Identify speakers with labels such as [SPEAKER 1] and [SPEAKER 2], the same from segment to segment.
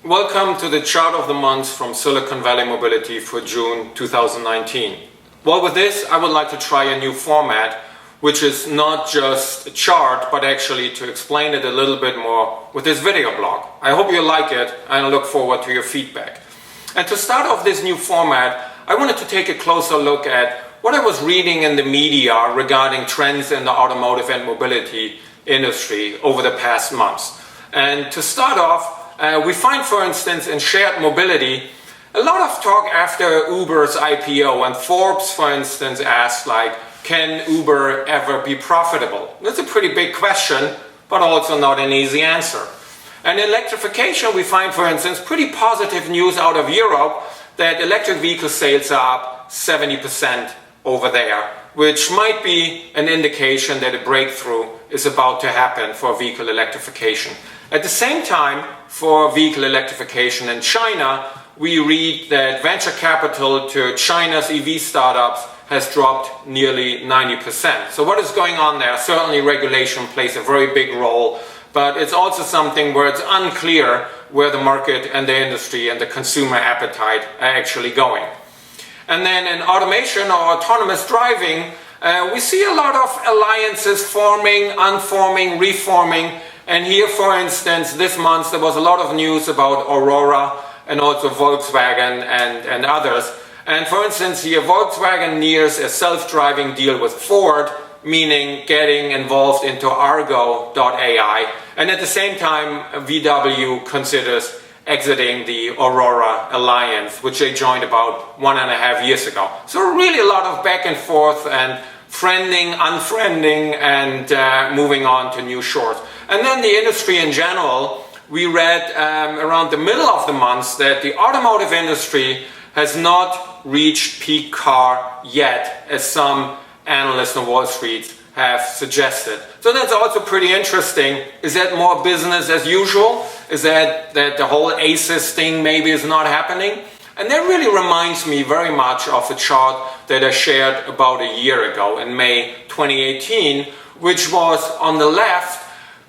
[SPEAKER 1] Welcome to the chart of the month from Silicon Valley Mobility for June 2019. Well, with this, I would like to try a new format, which is not just a chart, but actually to explain it a little bit more with this video blog. I hope you like it, and I look forward to your feedback. And to start off this new format, I wanted to take a closer look at what I was reading in the media regarding trends in the automotive and mobility industry over the past months. And to start off, we find, for instance, in shared mobility, a lot of talk after Uber's IPO, and Forbes, for instance, asked, can Uber ever be profitable? That's a pretty big question, but also not an easy answer. And in electrification, we find, for instance, pretty positive news out of Europe that electric vehicle sales are up 70% over there, which might be an indication that a breakthrough is about to happen for vehicle electrification. At the same time, for vehicle electrification in China, we read that venture capital to China's EV startups has dropped nearly 90%. So what is going on there? Certainly regulation plays a very big role, but it's also something where it's unclear where the market and the industry and the consumer appetite are actually going. And then in automation or autonomous driving, we see a lot of alliances forming, unforming, reforming. And here, for instance, this month there was a lot of news about Aurora and also Volkswagen and others. And for instance, here Volkswagen nears a self-driving deal with Ford, meaning getting involved into Argo.ai. And at the same time, VW considers exiting the Aurora Alliance, which they joined about 1.5 years ago. So really a lot of back and forth and friending, unfriending, and moving on to new shores. And then the industry in general, we read around the middle of the month that the automotive industry has not reached peak car yet, as some analysts on Wall Street have suggested. So that's also pretty interesting. Is that more business as usual? Is that the whole ACES thing maybe is not happening? And that really reminds me very much of a chart that I shared about a year ago in May 2018, which was on the left,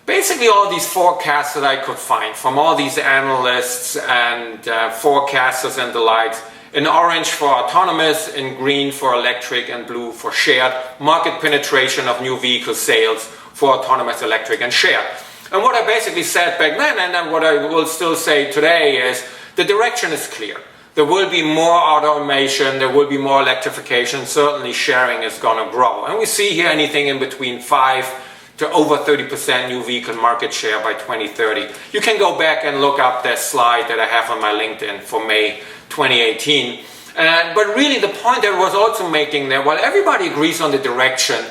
[SPEAKER 1] basically all these forecasts that I could find from all these analysts and forecasters and the likes. In orange for autonomous, in green for electric, and blue for shared, market penetration of new vehicle sales for autonomous, electric, and shared. And what I basically said back then, and then what I will still say today, is the direction is clear. There will be more automation, there will be more electrification, certainly sharing is going to grow. And we see here anything in between 5 to over 30% new vehicle market share by 2030. You can go back and look up that slide that I have on my LinkedIn for May 2018. But really the point that I was also making there, while everybody agrees on the direction,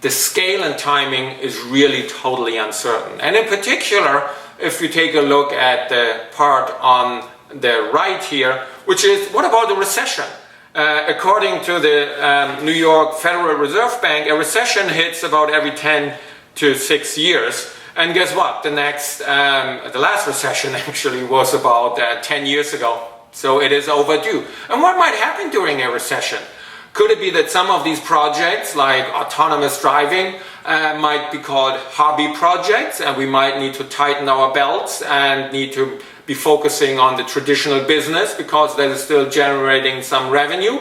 [SPEAKER 1] the scale and timing is really totally uncertain. And in particular, if you take a look at the part on the right here, which is, what about the recession? According to the New York Federal Reserve Bank, a recession hits about every 10 to 6 years. And guess what? The last recession actually was about 10 years ago. So it is overdue. And what might happen during a recession? Could it be that some of these projects, like autonomous driving, might be called hobby projects, and we might need to tighten our belts and need to be focusing on the traditional business because that is still generating some revenue?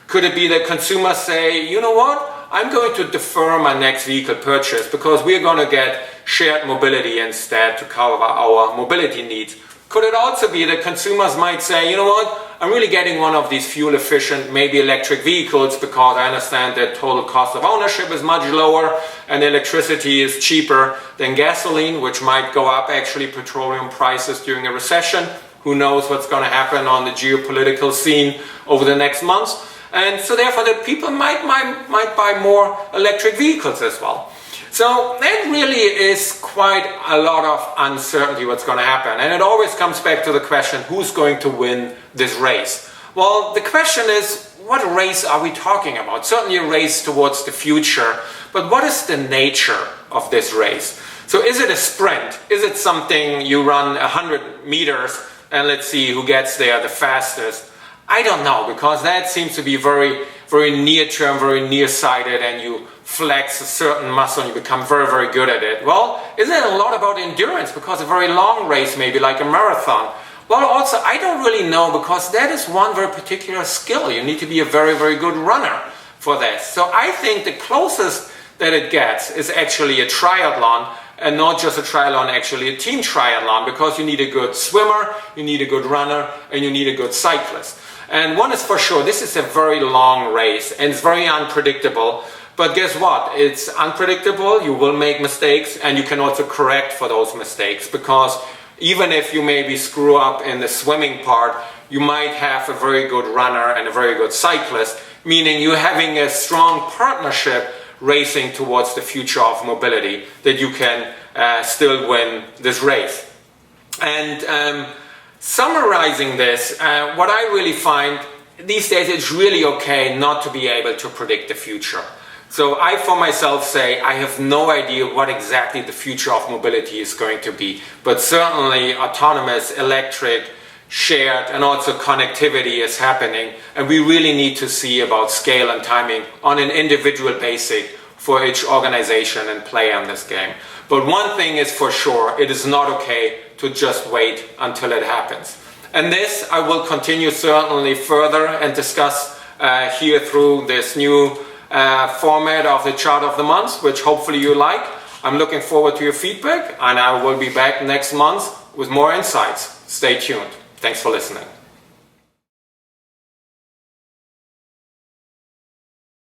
[SPEAKER 1] Could it be that consumers say, you know what, I'm going to defer my next vehicle purchase because we're going to get shared mobility instead to cover our mobility needs? Could it also be that consumers might say, you know what, I'm really getting one of these fuel efficient, maybe electric vehicles because I understand that total cost of ownership is much lower and electricity is cheaper than gasoline, which might go up actually petroleum prices during a recession. Who knows what's going to happen on the geopolitical scene over the next months. And so therefore that people might buy more electric vehicles as well. So that really is quite a lot of uncertainty what's going to happen. And it always comes back to the question, who's going to win this race? Well, the question is, what race are we talking about? Certainly a race towards the future, but what is the nature of this race? So is it a sprint? Is it something you run 100 meters and let's see who gets there the fastest? I don't know, because that seems to be very, very near-term, very nearsighted, and you flex a certain muscle and you become very, very good at it. Well, isn't it a lot about endurance? Because a very long race, maybe like a marathon, Well, also, I don't really know, because that is one very particular skill. You need to be a very, very good runner for this. So I think the closest that it gets is actually a triathlon, and not just a triathlon, actually a team triathlon, because you need a good swimmer, you need a good runner, and you need a good cyclist. And one is for sure, this is a very long race, and it's very unpredictable. But guess what? It's unpredictable, you will make mistakes, and you can also correct for those mistakes, because even if you maybe screw up in the swimming part, you might have a very good runner and a very good cyclist, meaning you're having a strong partnership racing towards the future of mobility, that you can still win this race. And summarizing this, what I really find these days, it's really okay not to be able to predict the future. So I, for myself, say I have no idea what exactly the future of mobility is going to be, but certainly autonomous, electric, shared, and also connectivity is happening, and we really need to see about scale and timing on an individual basis for each organization and player in this game. But one thing is for sure, it is not okay to just wait until it happens. And this I will continue certainly further and discuss here through this new format of the chart of the month, which hopefully you like. I'm looking forward to your feedback, and I will be back next month with more insights. Stay tuned. Thanks for listening.